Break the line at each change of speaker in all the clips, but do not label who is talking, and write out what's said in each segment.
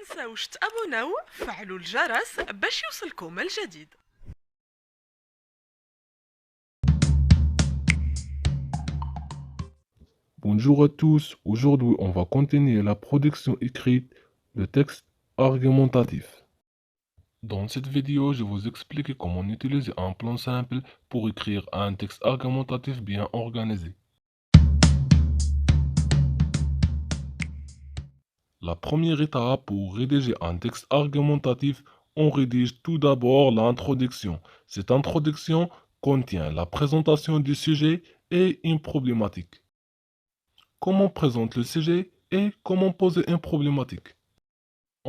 تنساوش تابوناو فعلوا الجرس باش يوصلكم الجديد.
Bonjour à tous, aujourd'hui on va continuer la production écrite de textes argumentatifs. Dans cette vidéo, je vais vous expliquer comment utiliser un plan simple pour écrire un texte argumentatif bien organisé. La première étape pour rédiger un texte argumentatif, on rédige tout d'abord l'introduction. Cette introduction contient la présentation du sujet et une problématique. Comment présente le sujet et comment poser une problématique.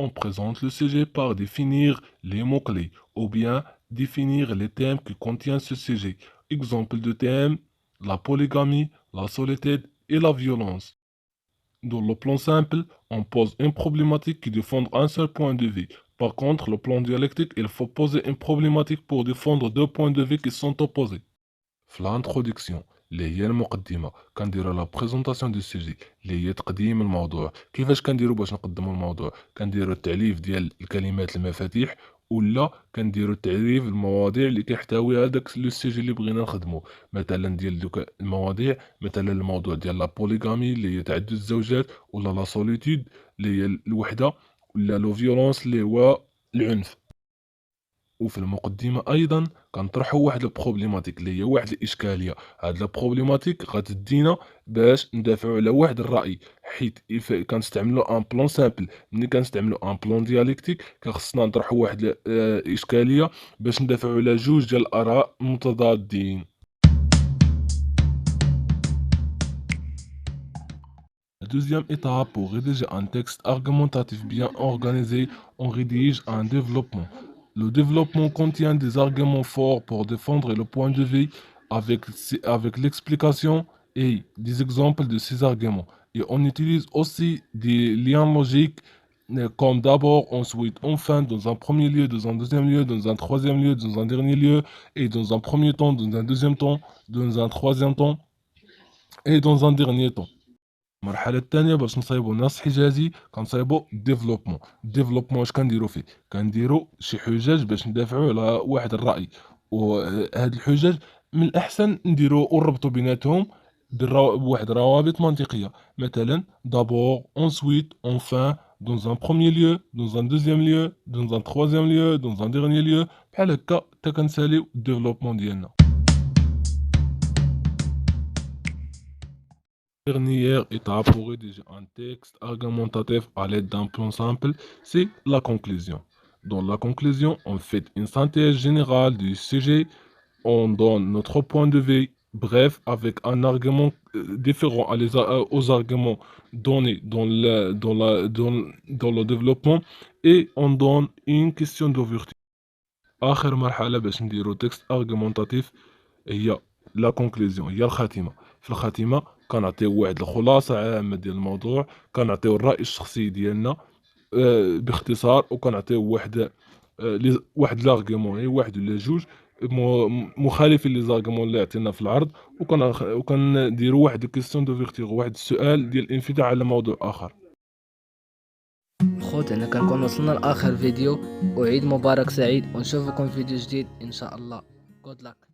On présente le sujet par définir les mots-clés ou bien définir les thèmes que contient ce sujet. Exemple de thèmes, la polygamie, la solitude et la violence. Dans le plan simple, on pose une problématique qui défend un seul point de vue. Par contre, le plan dialectique, il faut poser une problématique pour défendre deux points de vue qui sont opposés. في الانترودكسيون اللي هي المقدمه كنديروا لا بريزونطاسيون دو سوجي اللي هي تقديم الموضوع. كيفاش كنديروا باش نقدموا الموضوع؟ كنديروا التعريف ديال الكلمات المفاتيح ولا كنديروا تعريف المواضيع اللي كيحتويها داك لو سوجي اللي بغينا نخدموا. مثلا ديال دوك المواضيع، مثلا الموضوع ديال لا بوليغامي اللي هي تعدد الزوجات، ولا لا سوليتود اللي هي الوحده، ولا لو فيولونس اللي هو العنف. وفي المقدمة أيضا كنطرحو واحد البروبليماتيك اللي هي واحد الإشكالية. هاد البروبليماتيك غتدينا باش ندافعو على واحد الرأي، حيت كنستعملو ان بلون سامبل. ملي كنستعملو ان بلون دياليكتيك كخصنا نطرحو واحد الإشكالية باش ندافعو على جوج ديال الآراء متضادين. La deuxième étape pour rédiger un texte argumentatif bien organisé, on rédige un développement. Le développement contient des arguments forts pour défendre le point de vue avec l'explication et des exemples de ces arguments. Et on utilise aussi des liens logiques comme d'abord, ensuite, enfin, dans un premier lieu, dans un deuxième lieu, dans un troisième lieu, dans un dernier lieu, et dans un premier temps, dans un deuxième temps, dans un troisième temps, et dans un dernier temps. المرحلة الثانية باش نصايبو نص حجازي كنصايبو ديفلوبمون. ديفلوبمون اش كنديرو فيه؟ كنديرو شي حجج باش ندافعو على واحد الرأي، وهاد الحجج من الأحسن نديرو ونربطو بيناتهم بواحد الروابط منطقية. مثلا d'abord, ensuite, enfin, dans un premier lieu, dans un deuxième lieu, dans un troisième lieu, dans un dernier lieu. بحال هكا حتى كنساليو الديفلوبمون ديالنا. Dernière étape pour rédiger un texte argumentatif à l'aide d'un plan simple, c'est la conclusion. Dans la conclusion, on fait une synthèse générale du sujet, on donne notre point de vue, bref, avec un argument différent aux arguments donnés dans le développement, et on donne une question d'ouverture. آخر مرحلة باش نديرو تكست argumentatif هي لا كونكلوزيون، هي الخاتمة. في الخاتمة كنعطيو واحد الخلاصة عامة ديال الموضوع، كنعطيو الرأي الشخصي ديالنا باختصار، وكنعطيو واحد لاغيمون، يعني واحد ولا جوج مخالفين لي زارغيمون اللي عطينا في العرض، وكنديرو واحد الكيستيون دوفيرتيغ، واحد السؤال ديال الانفتاح على موضوع آخر.
خوت هنا كنكون وصلنا لاخر فيديو، وعيد مبارك سعيد، ونشوفكم في فيديو جديد ان شاء الله. good luck.